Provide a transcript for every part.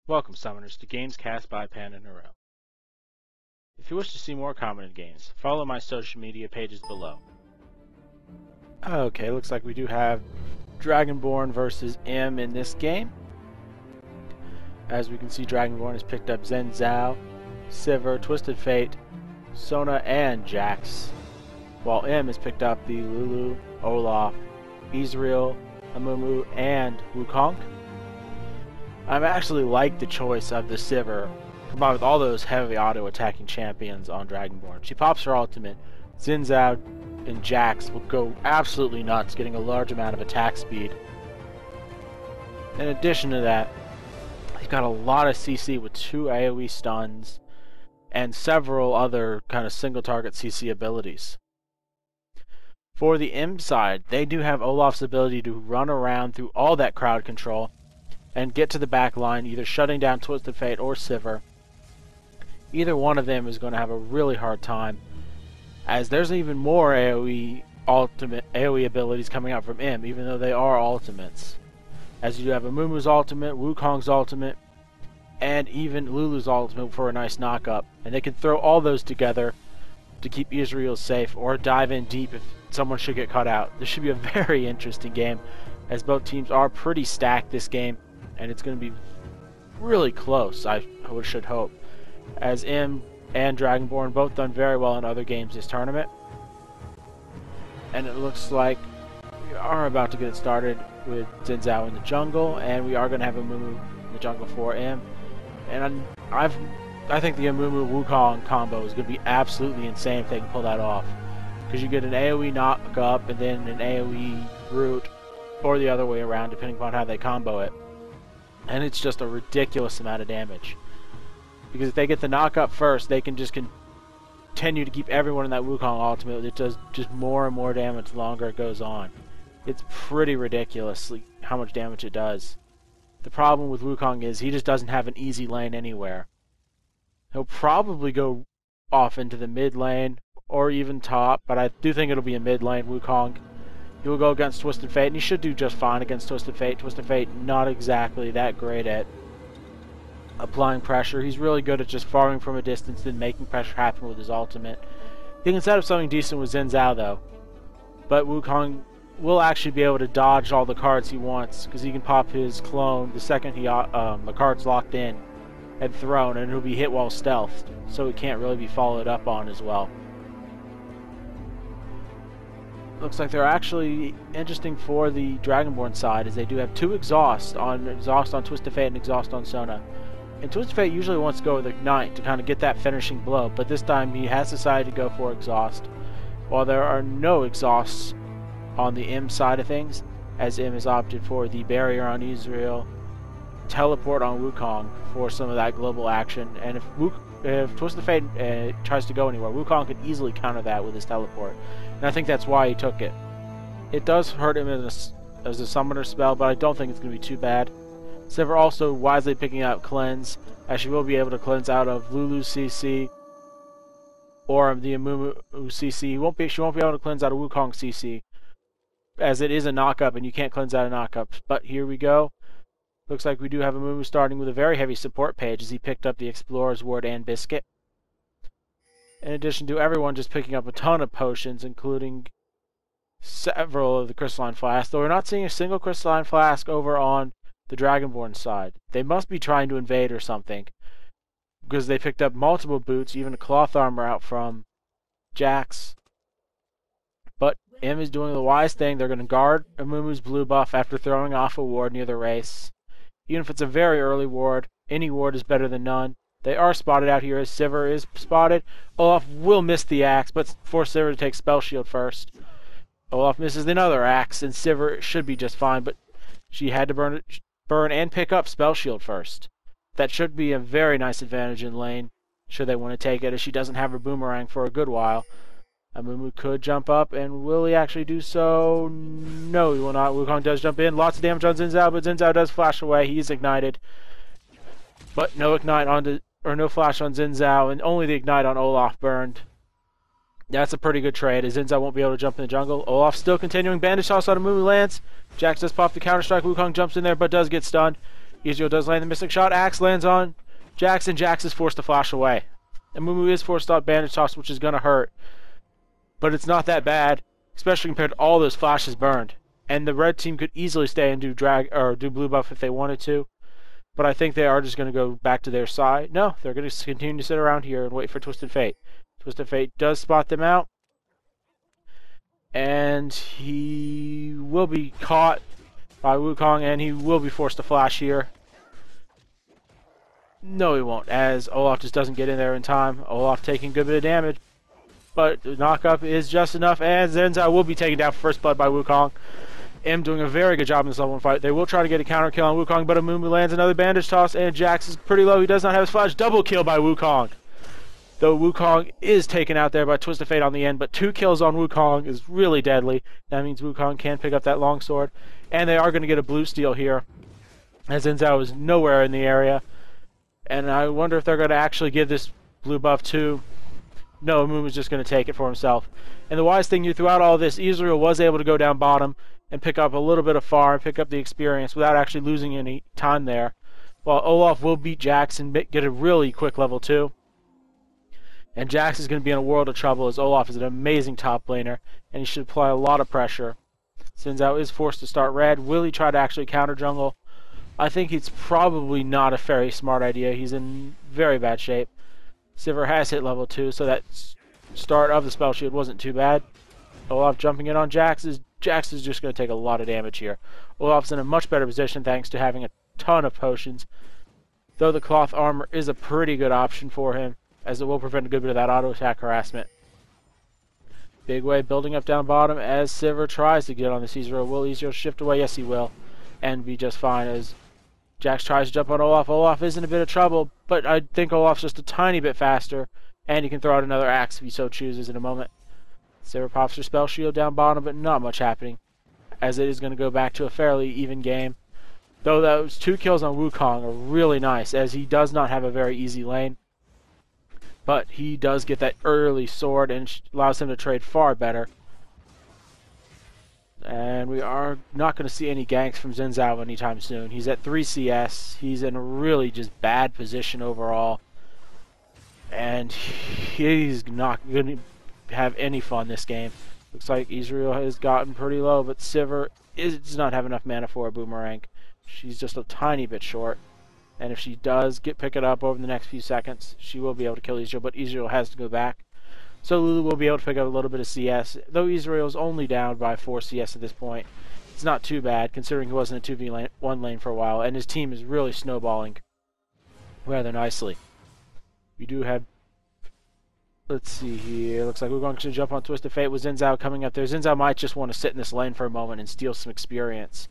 Welcome, Summoners, to Games Cast by Pan and Nero. If you wish to see more commented games, follow my social media pages below. Okay, looks like we do have Dragonborn versus M in this game. As we can see, Dragonborn has picked up Xin Zhao, Sivir, Twisted Fate, Sona, and Jax, while M has picked up the Lulu, Olaf, Ezreal, Amumu, and Wukong. I actually like the choice of the Sivir, combined with all those heavy auto-attacking champions on Dragonborn. She pops her ultimate, Xin Zhao and Jax will go absolutely nuts, getting a large amount of attack speed. In addition to that, he's got a lot of CC with 2 AoE stuns, and several other kind of single-target CC abilities. For the M side, they do have Olaf's ability to run around through all that crowd control, and get to the back line, either shutting down Twisted Fate or Sivir. Either one of them is going to have a really hard time, as there's even more AoE abilities coming out from M, even though they are ultimates. As you have Amumu's ultimate, Wukong's ultimate, and even Lulu's ultimate for a nice knock-up. And they can throw all those together to keep Ezreal safe, or dive in deep if someone should get caught out. This should be a very interesting game, as both teams are pretty stacked this game. And it's going to be really close, I should hope, as M and Dragonborn both done very well in other games this tournament. And it looks like we are about to get it started with Xin Zhao in the jungle, and we are going to have Amumu in the jungle for M. And I think the Amumu Wukong combo is going to be absolutely insane if they can pull that off, because you get an AoE knock up and then an AoE root, or the other way around depending upon how they combo it. And it's just a ridiculous amount of damage. Because if they get the knock up first, they can just continue to keep everyone in that Wukong ultimate. It does just more and more damage the longer it goes on. It's pretty ridiculous how much damage it does. The problem with Wukong is he just doesn't have an easy lane anywhere. He'll probably go off into the mid lane or even top, but I do think it'll be a mid lane Wukong. He will go against Twisted Fate, and he should do just fine against Twisted Fate. Twisted Fate not exactly that great at applying pressure. He's really good at just farming from a distance and making pressure happen with his ultimate. He can set up something decent with Xin Zhao though, but Wukong will actually be able to dodge all the cards he wants, because he can pop his clone the second the card's locked in and thrown, and it'll be hit while stealthed, so it can't really be followed up on as well. Looks like they're actually interesting for the Dragonborn side, as they do have 2 exhaust on Twisted Fate and exhaust on Sona. And Twisted Fate usually wants to go with Ignite to kind of get that finishing blow, but this time he has decided to go for exhaust. While there are no exhausts on the M side of things, as M has opted for the barrier on Ezreal, teleport on Wukong for some of that global action, and if Twisted Fate tries to go anywhere, Wukong could easily counter that with his teleport. And I think that's why he took it. It does hurt him as a summoner spell, but I don't think it's going to be too bad. Sivir also wisely picking out Cleanse, as she will be able to cleanse out of Lulu's CC or the Amumu CC. She won't be able to cleanse out of Wukong CC, as it is a knock-up and you can't cleanse out of knock-ups. But here we go. Looks like we do have Amumu starting with a very heavy support page, as he picked up the Explorer's Ward and Biscuit. In addition to everyone just picking up a ton of potions, including several of the Crystalline Flasks, though we're not seeing a single Crystalline Flask over on the Dragonborn side. They must be trying to invade or something, because they picked up multiple boots, even a cloth armor out from Jax. But M is doing the wise thing. They're going to guard Amumu's blue buff after throwing off a ward near the race. Even if it's a very early ward, any ward is better than none. They are spotted out here, as Sivir is spotted. Olaf will miss the axe, but force Sivir to take Spell Shield first. Olaf misses another axe, and Sivir should be just fine, but she had to burn and pick up Spell Shield first. That should be a very nice advantage in lane, should they want to take it, as she doesn't have her boomerang for a good while. Amumu could jump up, and will he actually do so? No, he will not. Wukong does jump in. Lots of damage on Xin Zhao, but Xin Zhao does flash away. He is ignited. But no ignite no flash on Xin Zhao, and only the ignite on Olaf burned. That's a pretty good trade, as Xin Zhao won't be able to jump in the jungle. Olaf still continuing. Bandage toss on Amumu lands. Jax does pop the counter strike. Wukong jumps in there, but does get stunned. Ezreal does land the missing shot. Axe lands on Jackson. Jax is forced to flash away. Amumu is forced to bandage toss, which is going to hurt. But it's not that bad, especially compared to all those flashes burned. And the red team could easily stay and do blue buff if they wanted to. But I think they are just going to go back to their side. No, they're going to continue to sit around here and wait for Twisted Fate. Twisted Fate does spot them out. And he will be caught by Wukong, and he will be forced to flash here. No, he won't, as Olaf just doesn't get in there in time. Olaf taking a good bit of damage. But the knock-up is just enough, and Xin Zhao will be taken down for first blood by Wukong. M doing a very good job in this level 1 fight. They will try to get a counter kill on Wukong, but Amumu lands another bandage toss, and Jax is pretty low. He does not have his flash. Double kill by Wukong. Though Wukong is taken out there by Twisted Fate on the end, but 2 kills on Wukong is really deadly. That means Wukong can pick up that longsword. And they are going to get a blue steal here, as Xin Zhao is nowhere in the area. And I wonder if they're going to actually give this blue buff to... No, Amumu is just going to take it for himself. And the wise thing throughout all this, Ezreal was able to go down bottom and pick up a little bit of farm, pick up the experience without actually losing any time there. While Olaf will beat Jax and get a really quick level 2. And Jax is going to be in a world of trouble, as Olaf is an amazing top laner, and he should apply a lot of pressure. Xin Zhao is forced to start red. Will he try to actually counter jungle? I think it's probably not a very smart idea. He's in very bad shape. Sivir has hit level 2, so that start of the spell shield wasn't too bad. Olaf jumping in on Jax is just going to take a lot of damage here. Olaf's in a much better position thanks to having a ton of potions, though the cloth armor is a pretty good option for him, as it will prevent a good bit of that auto attack harassment. Big wave building up down bottom as Sivir tries to get on this Ezreal. Will Ezreal shift away? Yes, he will, and be just fine as Jax tries to jump on Olaf. Olaf is in a bit of trouble, but I think Olaf's just a tiny bit faster, and he can throw out another axe if he so chooses in a moment. Sivir pops her spell shield down bottom, but not much happening, as it is going to go back to a fairly even game. Though those 2 kills on Wukong are really nice, as he does not have a very easy lane. But he does get that early sword and allows him to trade far better. And we are not going to see any ganks from Xin Zhao anytime soon. He's at 3 CS. He's in a really just bad position overall. And he's not going to have any fun this game. Looks like Ezreal has gotten pretty low, but Sivir does not have enough mana for a boomerang. She's just a tiny bit short. And if she does pick it up over the next few seconds, she will be able to kill Ezreal, but Ezreal has to go back. So Lulu will be able to pick up a little bit of CS, though Ezreal is only down by 4 CS at this point. It's not too bad, considering he wasn't a 2v1 lane for a while, and his team is really snowballing rather nicely. We do have... Let's see here. Looks like we're going to jump on Twisted Fate with Xin Zhao coming up there. Xin Zhao might just want to sit in this lane for a moment and steal some experience.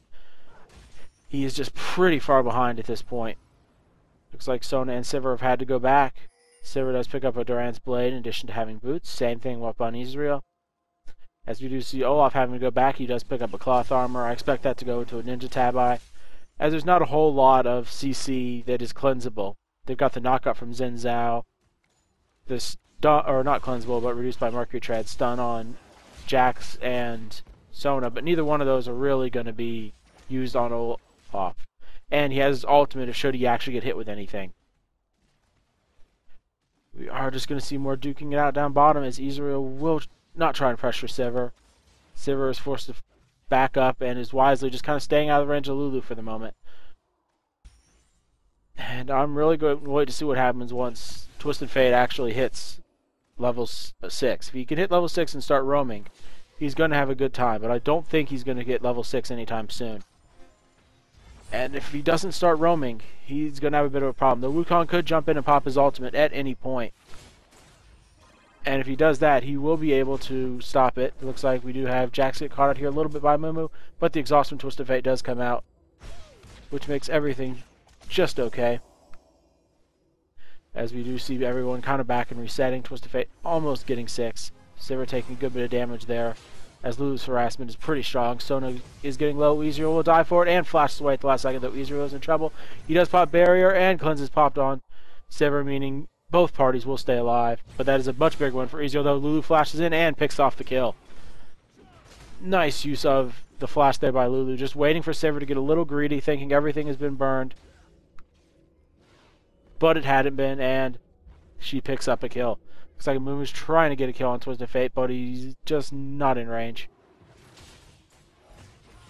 He is just pretty far behind at this point. Looks like Sona and Sivir have had to go back. Sivir does pick up a Duran's Blade in addition to having boots. Same thing up on Ezreal. As we do see Olaf having to go back, he does pick up a cloth armor. I expect that to go into a Ninja Tabi, as there's not a whole lot of CC that is cleansable. They've got the knockup from Xin Zhao, the stun, or not cleansable, but reduced by Mercury Tread, stun on Jax and Sona, but neither one of those are really going to be used on Olaf. And he has his ultimate if should he actually get hit with anything. We are just going to see more duking it out down bottom, as Ezreal will not try and pressure Sivir. Sivir is forced to back up and is wisely just kind of staying out of the range of Lulu for the moment. And I'm really going to wait to see what happens once Twisted Fate actually hits level 6. If he can hit level 6 and start roaming, he's going to have a good time, but I don't think he's going to get level 6 anytime soon. And if he doesn't start roaming, he's going to have a bit of a problem. The Wukong could jump in and pop his ultimate at any point. And if he does that, he will be able to stop it. It looks like we do have Jax get caught out here a little bit by Amumu, but the exhaust from Twisted Fate does come out, which makes everything just okay. As we do see everyone kind of back and resetting. Twisted Fate almost getting 6. Sivir taking a good bit of damage there, as Lulu's harassment is pretty strong. Sona is getting low. Ezreal will die for it and flashes away at the last second, though Ezreal is in trouble. He does pop barrier, and cleanse is popped on Sivir, meaning both parties will stay alive. But that is a much bigger one for Ezreal, though. Lulu flashes in and picks off the kill. Nice use of the flash there by Lulu, just waiting for Sivir to get a little greedy, thinking everything has been burned. but it hadn't been, and she picks up a kill. Looks like Amumu's trying to get a kill on Twisted Fate, but he's just not in range.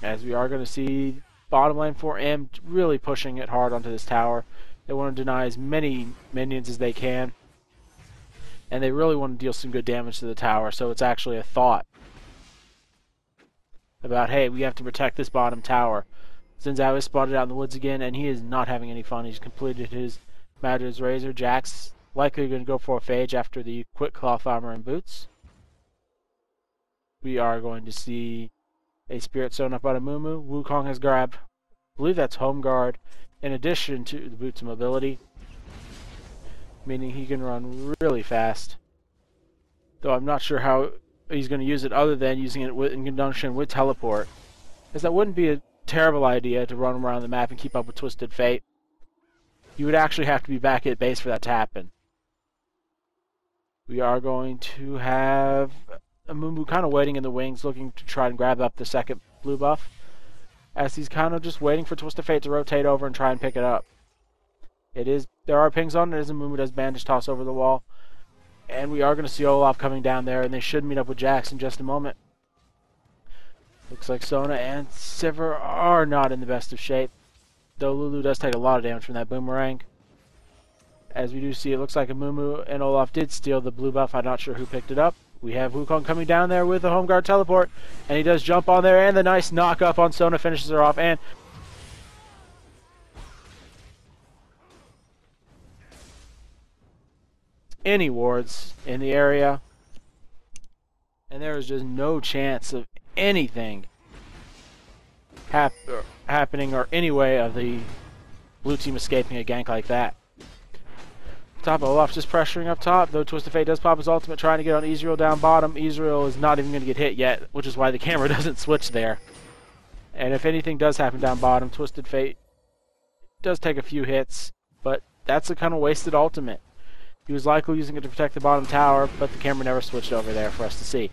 As we are going to see bottom lane for M really pushing it hard onto this tower. They want to deny as many minions as they can, and they really want to deal some good damage to the tower, so it's actually a thought about, hey, we have to protect this bottom tower. Xin Zhao is spotted out in the woods again, and he is not having any fun. He's completed his Magic Razor. Jack's likely going to go for a Phage after the quick cloth armor and boots. We are going to see a Spirit Stone up on Amumu. Wukong has grabbed, I believe that's Home Guard, in addition to the boots of mobility, meaning he can run really fast. Though I'm not sure how he's going to use it other than using it in conjunction with Teleport, as that wouldn't be a terrible idea to run around the map and keep up with Twisted Fate. You would actually have to be back at base for that to happen. We are going to have Amumu kind of waiting in the wings, looking to try and grab up the second blue buff, as he's kind of just waiting for Twisted Fate to rotate over and try and pick it up. There are pings on it as Amumu does bandage toss over the wall, and we are going to see Olaf coming down there, and they should meet up with Jax in just a moment. Looks like Sona and Sivir are not in the best of shape, though Lulu does take a lot of damage from that boomerang. As we do see, it looks like Amumu and Olaf did steal the blue buff. I'm not sure who picked it up. We have Wukong coming down there with the Home Guard teleport, and he does jump on there, and the nice knock up on Sona finishes her off, and any wards in the area, and there is just no chance of anything happening or any way of the blue team escaping a gank like that. Top Olaf just pressuring up top, though Twisted Fate does pop his ultimate trying to get on Ezreal down bottom. Ezreal is not even going to get hit yet, which is why the camera doesn't switch there. And if anything does happen down bottom, Twisted Fate does take a few hits, but that's a kind of wasted ultimate. He was likely using it to protect the bottom tower, but the camera never switched over there for us to see.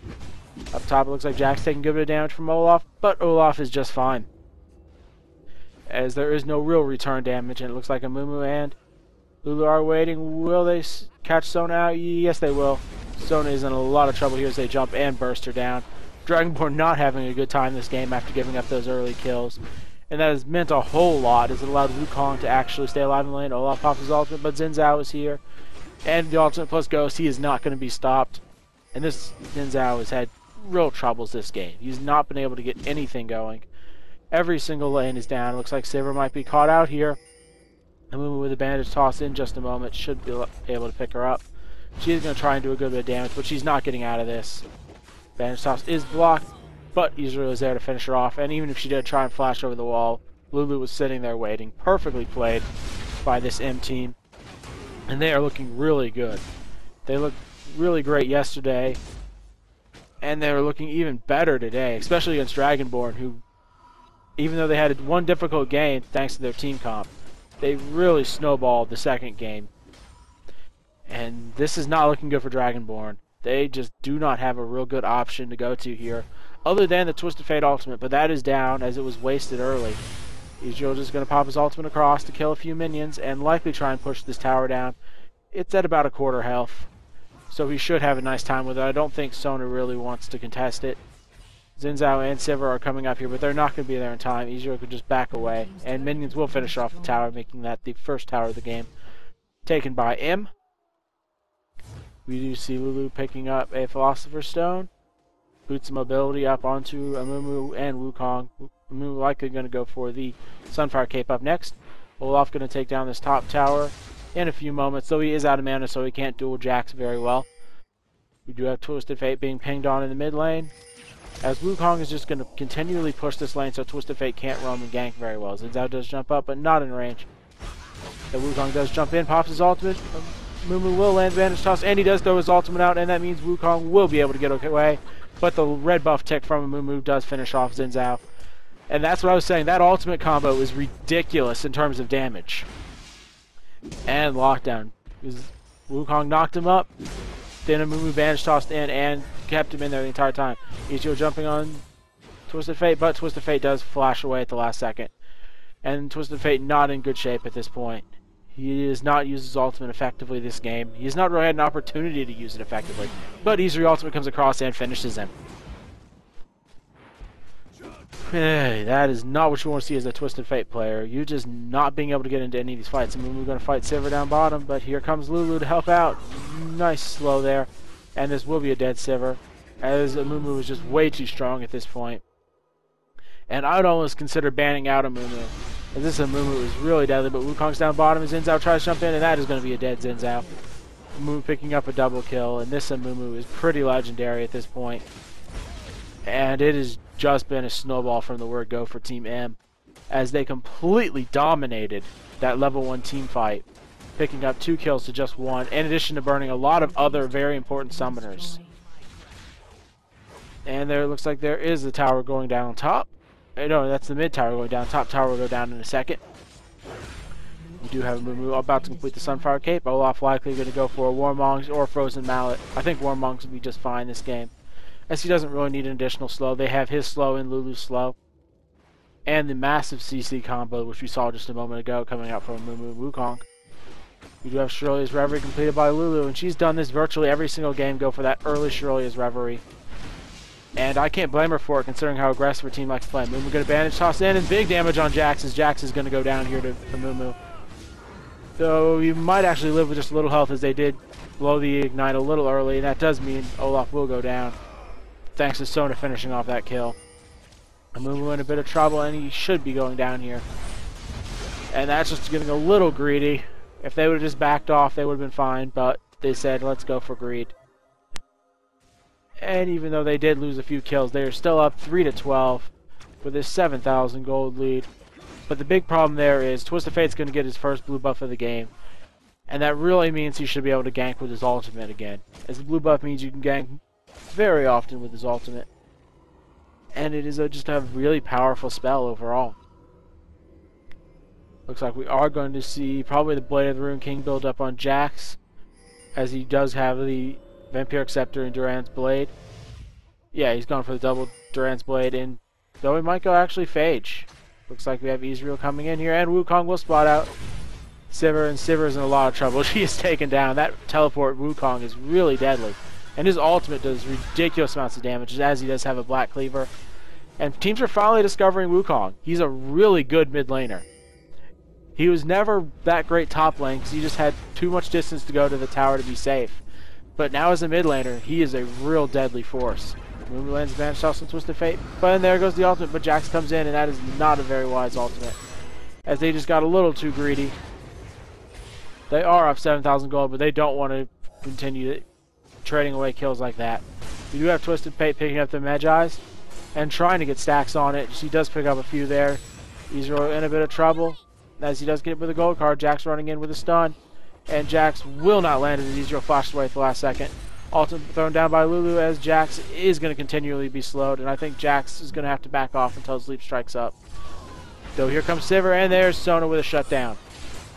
Up top it looks like Jack's taking a good bit of damage from Olaf, but Olaf is just fine, as there is no real return damage, and it looks like Amumu and Lulu are waiting. Will they catch Sona out? Yes, they will. Sona is in a lot of trouble here as they jump and burst her down. Dragonborn not having a good time this game after giving up those early kills, and that has meant a whole lot as it allowed Wukong to actually stay alive in the lane. Olaf pops his ultimate, but Xin Zhao is here, and the ultimate plus Ghost, he is not going to be stopped. And this Xin Zhao has had real troubles this game. He's not been able to get anything going. Every single lane is down. It looks like Sivir might be caught out here. Amumu with a bandage toss in just a moment should be able to pick her up. She is going to try and do a good bit of damage, but she's not getting out of this. Bandage toss is blocked, but Ezreal is there to finish her off, and even if she did try and flash over the wall, Lulu was sitting there waiting. Perfectly played by this M team, and they are looking really good. They looked really great yesterday, and they were looking even better today, especially against Dragonborn, who, even though they had one difficult game thanks to their team comp, they really snowballed the second game. And this is not looking good for Dragonborn. They just do not have a real good option to go to here, other than the Twisted Fate ultimate, but that is down as it was wasted early. Ezreal just going to pop his ultimate across to kill a few minions and likely try and push this tower down. It's at about a quarter health, so he should have a nice time with it. I don't think Sona really wants to contest it. Xin Zhao and Sivir are coming up here, but they're not going to be there in time. Ezreal could just back away, and minions will finish off the tower, making that the first tower of the game taken by M. We do see Lulu picking up a Philosopher's Stone. Boots of mobility up onto Amumu and Wukong. Amumu likely going to go for the Sunfire Cape up next. Olaf going to take down this top tower in a few moments, though he is out of mana, so he can't duel Jax very well. We do have Twisted Fate being pinged on in the mid lane, as Wukong is just going to continually push this lane so Twisted Fate can't roam and gank very well. Xin Zhao does jump up, but not in range. The Wukong does jump in, pops his ultimate. Mumu will land bandage toss, and he does throw his ultimate out, and that means Wukong will be able to get away. But the red buff tick from Amumu does finish off Xin Zhao. And that's what I was saying, that ultimate combo is ridiculous in terms of damage. And lockdown. Wukong knocked him up, then Amumu bandage tossed in and kept him in there the entire time. Ezreal jumping on Twisted Fate, but Twisted Fate does flash away at the last second. And Twisted Fate not in good shape at this point. He has not used his ultimate effectively this game. He has not really had an opportunity to use it effectively. But Ezreal ultimate comes across and finishes him. Hey, that is not what you want to see as a Twisted Fate player. You just not being able to get into any of these fights. I mean, we're going to fight Sivir down bottom, but here comes Lulu to help out. Nice slow there. And this will be a dead Sivir, as Amumu is just way too strong at this point. And I would almost consider banning out Amumu, as this Amumu is really deadly, but Wukong's down bottom, and Xin Zhao tries to jump in, and that is going to be a dead Xin Zhao. Amumu picking up a double kill, and this Amumu is pretty legendary at this point. And it has just been a snowball from the word go for Team M, as they completely dominated that level 1 team fight, picking up 2 kills to just 1, in addition to burning a lot of other very important summoners. And there, it looks like there is the tower going down top. No, that's the mid tower going down. Top tower will go down in a second. We do have Mumu about to complete the Sunfire Cape. Olaf likely going to go for a Warmongs or Frozen Mallet. I think Warmongs will be just fine this game, as he doesn't really need an additional slow. They have his slow and Lulu's slow, and the massive CC combo, which we saw just a moment ago, coming out from Mumu Wukong. We do have Shirley's Reverie completed by Lulu, and she's done this virtually every single game, go for that early Shirley's Reverie. And I can't blame her for it, considering how aggressive her team likes to play. Mumu going to bandage toss in, and big damage on Jax, as Jax is going to go down here to Mumu. Though you might actually live with just a little health, as they did blow the Ignite a little early, and that does mean Olaf will go down, thanks to Sona finishing off that kill. Amumu in a bit of trouble, and he should be going down here. And that's just getting a little greedy. If they would have just backed off, they would have been fine, but they said, let's go for greed. And even though they did lose a few kills, they are still up 3-12 with a 7,000 gold lead. But the big problem there is Twisted Fate's going to get his first blue buff of the game. And that really means he should be able to gank with his ultimate again, as the blue buff means you can gank very often with his ultimate. And it is just a really powerful spell overall. Looks like we are going to see probably the Blade of the Rune King build up on Jax, as he does have the Vampiric Scepter and Duran's Blade. Yeah, he's going for the double Duran's Blade, and though he might go actually Phage. Looks like we have Ezreal coming in here, and Wukong will spot out Sivir, and Sivir is in a lot of trouble. She is taken down. That teleport Wukong is really deadly, and his ultimate does ridiculous amounts of damage, as he does have a Black Cleaver. And teams are finally discovering Wukong. He's a really good mid laner. He was never that great top lane, because he just had too much distance to go to the tower to be safe. But now as a mid laner, he is a real deadly force. Mumu lands Vanish Toss and Twisted Fate, but then there goes the ultimate, but Jax comes in, and that is not a very wise ultimate, as they just got a little too greedy. They are up 7,000 gold, but they don't want to continue trading away kills like that. We do have Twisted Fate picking up the Magi's and trying to get stacks on it. She does pick up a few there. Ezreal in a bit of trouble, as he does get with a gold card. Jax running in with a stun, and Jax will not land as Ezreal flashes away at the last second. Ultimate thrown down by Lulu, as Jax is going to continually be slowed, and I think Jax is going to have to back off until Sleep strikes up. Though here comes Sivir, and there's Sona with a shutdown.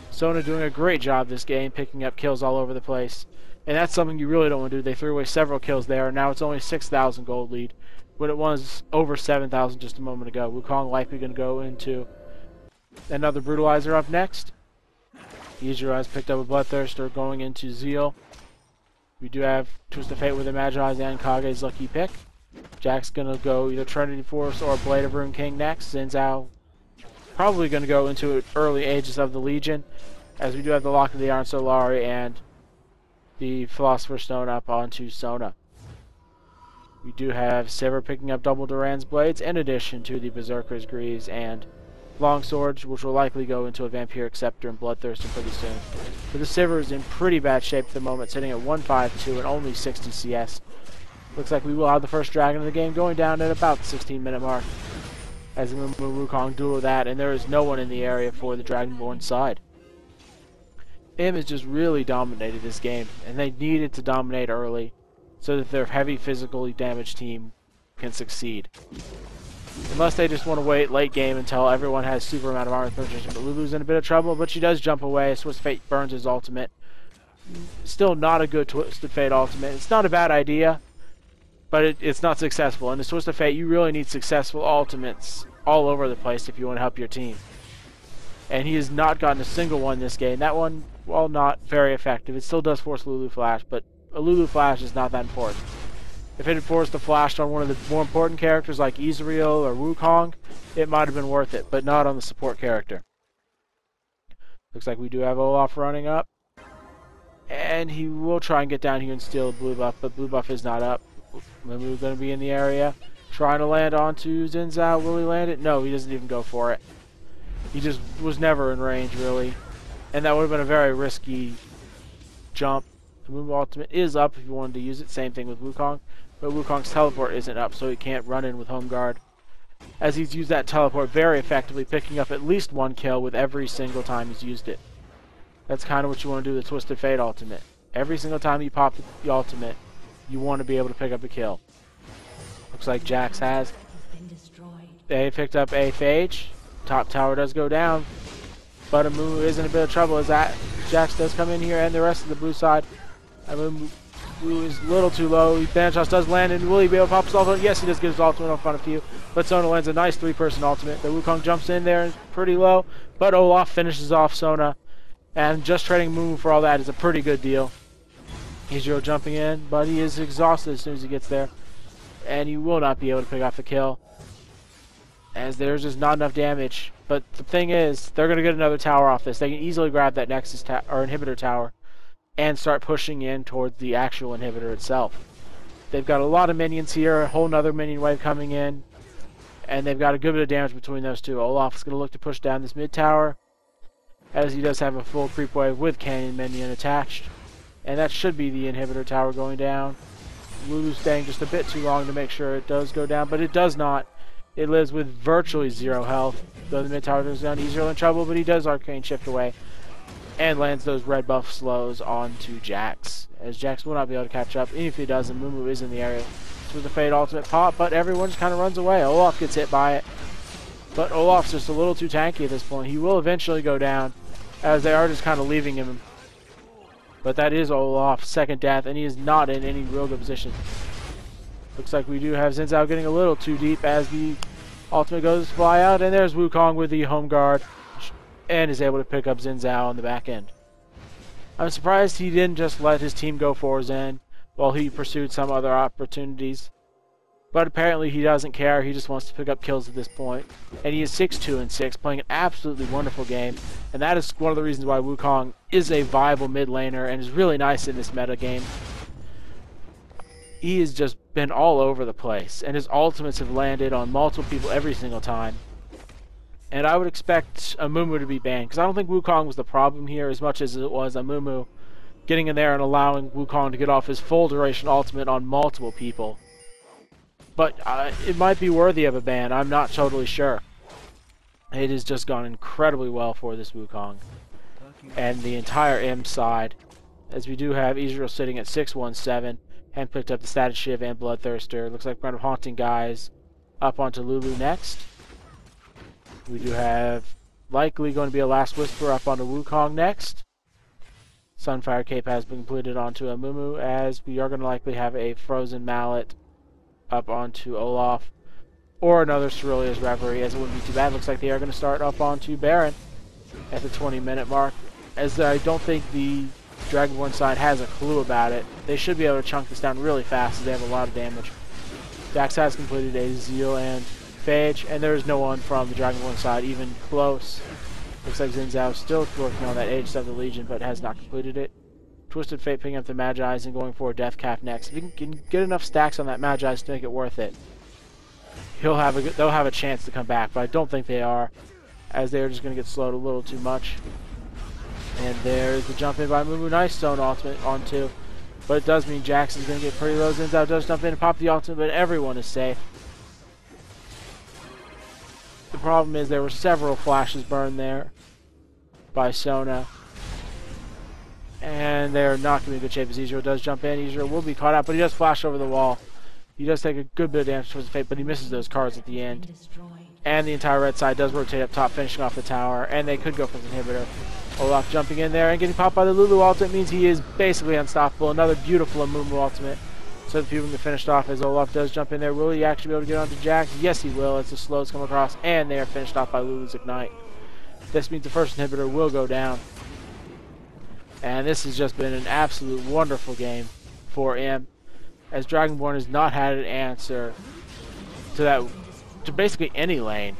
Sona doing a great job this game, picking up kills all over the place. And that's something you really don't want to do. They threw away several kills there, and now it's only 6,000 gold lead, when it was over 7,000 just a moment ago. Wukong likely going to go into another Brutalizer up next. Ezreal has picked up a Bloodthirster going into Zeal. We do have Twisted Fate with the Magi's and Kage's lucky pick. Jack's going to go either Trinity Force or Blade of Rune King next. Xin Zhao probably going to go into early Aegis of the Legion, as we do have the Lock of the Iron Solari and the Philosopher's Stone up onto Sona. We do have Sivir picking up double Duran's Blades, in addition to the Berserker's Greaves and Longswords, which will likely go into a Vampiric Scepter and Bloodthirsting pretty soon. But the Sivir is in pretty bad shape at the moment, sitting at 152 and only 60 CS. Looks like we will have the first dragon of the game going down at about the 16-minute mark, as the Mumu Wukong duel that, and there is no one in the area for the Dragonborn side. M has just really dominated this game, and they needed to dominate early so that their heavy physically damaged team can succeed. Unless they just want to wait late game until everyone has super amount of armor penetration. But Lulu's in a bit of trouble, but she does jump away. Twisted Fate burns his ultimate. Still not a good Twisted Fate ultimate. It's not a bad idea, but it's not successful. And in Twisted Fate, you really need successful ultimates all over the place if you want to help your team. and he has not gotten a single one this game. That one, while not very effective, it still does force Lulu Flash, but a Lulu Flash is not that important. If it had forced a flash on one of the more important characters like Ezreal or Wukong, it might have been worth it, but not on the support character. Looks like we do have Olaf running up. And he will try and get down here and steal the blue buff, but blue buff is not up. Amumu going to be in the area, trying to land onto Xin Zhao. Will he land it? No, he doesn't even go for it. He just was never in range, really. And that would have been a very risky jump. Amumu ultimate is up if you wanted to use it. Same thing with Wukong. But Wukong's teleport isn't up, so he can't run in with home guard. As he's used that teleport very effectively, picking up at least one kill with every single time he's used it. That's kind of what you want to do with Twisted Fate ultimate. Every single time you pop the ultimate, you want to be able to pick up a kill. Looks like Jax has. They picked up a Phage. Top tower does go down. But Amumu is in a bit of trouble as that Jax does come in here and the rest of the blue side. Amumu is a little too low. Banishos does land, and will he be able to pop his ultimate? Yes, he does get his ultimate off on a few. But Sona lands a nice 3-person ultimate. The Wukong jumps in there pretty low, but Olaf finishes off Sona. And just trading Amumu for all that is a pretty good deal. Ezreal jumping in, but he is exhausted as soon as he gets there. And he will not be able to pick off the kill, as there's just not enough damage. But the thing is, they're going to get another tower off this. They can easily grab that Nexus or inhibitor tower and start pushing in towards the actual inhibitor itself. They've got a lot of minions here, a whole nother minion wave coming in, and they've got a good bit of damage between those two. Olaf is going to look to push down this mid tower, as he does have a full creep wave with Canyon minion attached. And that should be the inhibitor tower going down. Lulu's staying just a bit too long to make sure it does go down, but it does not. It lives with virtually 0 health. Though the mid tower goes down, Ezreal in trouble, but he does Arcane Shift away and lands those red buff slows onto Jax, as Jax will not be able to catch up. Even if he does, and Amumu is in the area with the Fade ultimate pop, but everyone just kind of runs away. Olaf gets hit by it, but Olaf's just a little too tanky at this point. He will eventually go down, as they are just kind of leaving him. But that is Olaf's second death, and he is not in any real good position. Looks like we do have Xin Zhao getting a little too deep as the ultimate goes to fly out, and there's Wukong with the home guard and is able to pick up Xin Zhao on the back end. I'm surprised he didn't just let his team go for Zen while he pursued some other opportunities. But apparently he doesn't care. He just wants to pick up kills at this point. And he is 6-2-6, playing an absolutely wonderful game. And that is one of the reasons why Wukong is a viable mid laner and is really nice in this meta game. He has just been all over the place, and his ultimates have landed on multiple people every single time. And I would expect Amumu to be banned, because I don't think Wukong was the problem here as much as it was Amumu getting in there and allowing Wukong to get off his full duration ultimate on multiple people. But it might be worthy of a ban, I'm not totally sure. It has just gone incredibly well for this Wukong and the entire M side, as we do have Ezreal sitting at 6-1-7 and picked up the Status Shiv and Bloodthirster. Looks like we're going to have Haunting Guys up onto Lulu next. We do have likely going to be a Last Whisper up onto Wukong next. Sunfire Cape has been completed onto Amumu, as we are going to likely have a Frozen Mallet up onto Olaf, or another Cerullea's Reverie, as it wouldn't be too bad. Looks like they are going to start up onto Baron at the 20-minute mark, as I don't think the Dragonborn side has a clue about it. They should be able to chunk this down really fast, as they have a lot of damage. Dax has completed a Zeal and Phage, and there is no one from the Dragonborn side even close. Looks like Xin Zhao is still working on that Age of the Legion, but has not completed it. Twisted Fate picking up the Magi's and going for a Death Cap next. If he can get enough stacks on that Magi's to make it worth it, they'll have a chance to come back, but I don't think they are, as they are just going to get slowed a little too much. And there's the jump in by Amumu. Nice Sona ultimate on 2. But it does mean Jackson's going to get pretty low. Xin Zhao does jump in and pop the ultimate, but everyone is safe. The problem is there were several flashes burned there by Sona, and they're not going to be in good shape as Ezreal does jump in. Ezreal will be caught out, but he does flash over the wall. He does take a good bit of damage towards the Fate, but he misses those cards at the end. And the entire red side does rotate up top, finishing off the tower, and they could go for the inhibitor. Olaf jumping in there and getting popped by the Lulu ultimate means he is basically unstoppable. Another beautiful Amumu ultimate, so the people can get finished off as Olaf does jump in there. Will he actually be able to get onto Jax? Yes, he will, as the slows come across, and they are finished off by Lulu's Ignite. This means the first inhibitor will go down. And this has just been an absolute wonderful game for him, as Dragonborn has not had an answer to basically any lane,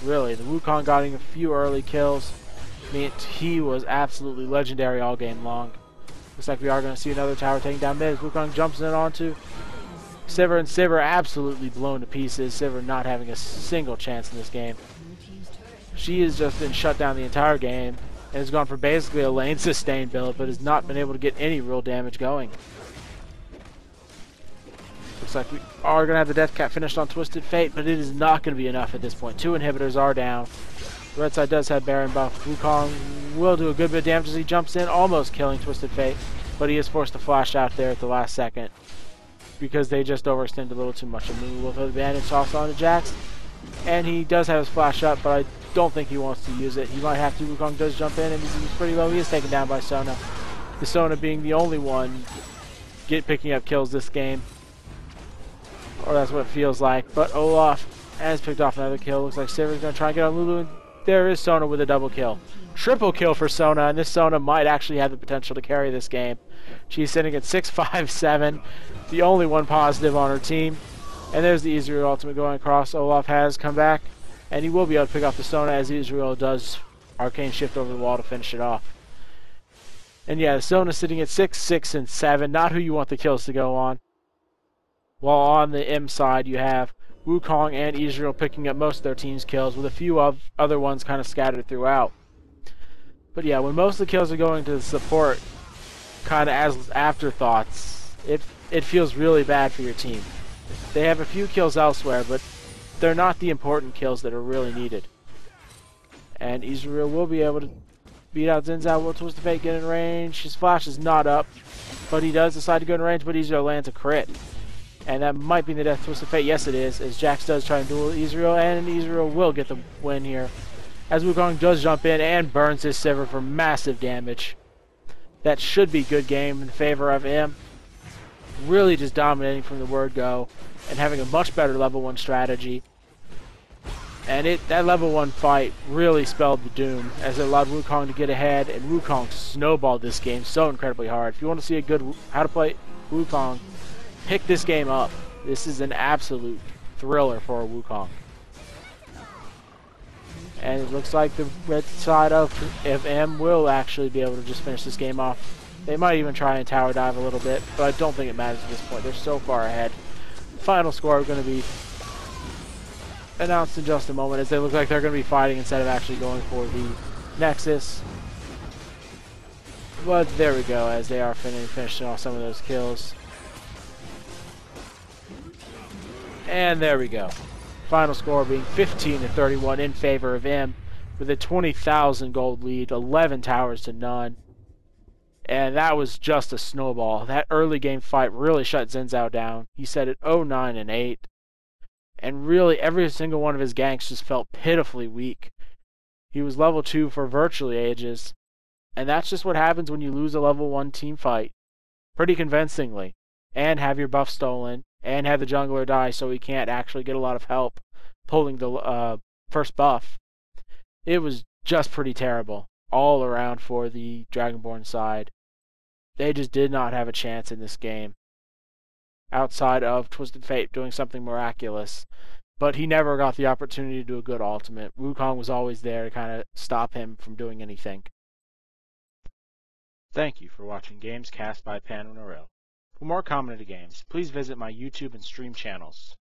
really. The Wukong getting a few early kills meant he was absolutely legendary all game long. Looks like we are going to see another tower taking down mid as Wukong jumps in onto Sivir, and Sivir absolutely blown to pieces. Sivir not having a single chance in this game. She has just been shut down the entire game and has gone for basically a lane sustain build, but has not been able to get any real damage going. Looks like we are going to have the Death Cap finished on Twisted Fate, but it is not going to be enough at this point. 2 inhibitors are down. The red side does have Baron buff. Wukong will do a good bit of damage as he jumps in, almost killing Twisted Fate, but he is forced to flash out there at the last second because they just overextended a little too much. Amumu will throw the bandage toss onto Jax, and he does have his flash up, but I don't think he wants to use it. He might have to. Wukong does jump in, and he's pretty low. He is taken down by Sona. The Sona being the only one picking up kills this game, or that's what it feels like. But Olaf has picked off another kill. Looks like Sivir's going to try and get on Lulu, and there is Sona with a double kill. Triple kill for Sona, and this Sona might actually have the potential to carry this game. She's sitting at 6-5-7, the only one positive on her team. And there's the Ezreal ultimate going across. Olaf has come back, and he will be able to pick off the Sona as Ezreal does Arcane Shift over the wall to finish it off. And yeah, the Sona sitting at 6-6-7, not who you want the kills to go on. While on the M side, you have Wukong and Ezreal picking up most of their team's kills, with a few other ones kind of scattered throughout. But yeah, when most of the kills are going to the support, kind of as afterthoughts, it feels really bad for your team. They have a few kills elsewhere, but they're not the important kills that are really needed. And Ezreal will be able to beat out Xin Zhao. Will Twist of Fate get in range? His flash is not up, but he does decide to go in range, but Ezreal lands a crit. And that might be the death Twist of Fate. Yes, it is, as Jax does try and duel Ezreal, and Ezreal will get the win here, as Wukong does jump in and burns his Sivir for massive damage. That should be good game in favor of him. Really just dominating from the word go, and having a much better level 1 strategy. And that level 1 fight really spelled the doom, as it allowed Wukong to get ahead, and Wukong snowballed this game so incredibly hard. If you want to see a good how to play Wukong, pick this game up. This is an absolute thriller for a Wukong. And it looks like the red side of M will actually be able to just finish this game off. They might even try and tower dive a little bit, but I don't think it matters at this point. They're so far ahead. Final score is going to be announced in just a moment, as they look like they're going to be fighting instead of actually going for the Nexus. But there we go, as they are finishing off some of those kills. And there we go. Final score being 15-31 in favor of M, with a 20,000 gold lead, 11 towers to none. And that was just a snowball. That early game fight really shut Xin Zhao down. He set it 0-9-8. And really every single one of his ganks just felt pitifully weak. He was level 2 for virtually ages. And that's just what happens when you lose a level 1 team fight. Pretty convincingly. And have your buff stolen. And have the jungler die so he can't actually get a lot of help pulling the first buff. It was just pretty terrible all around for the Dragonborn side. They just did not have a chance in this game, outside of Twisted Fate doing something miraculous. But he never got the opportunity to do a good ultimate. Wukong was always there to kind of stop him from doing anything. Thank you for watching Games Cast by Pan and Norel. For more commented games, please visit my YouTube and stream channels.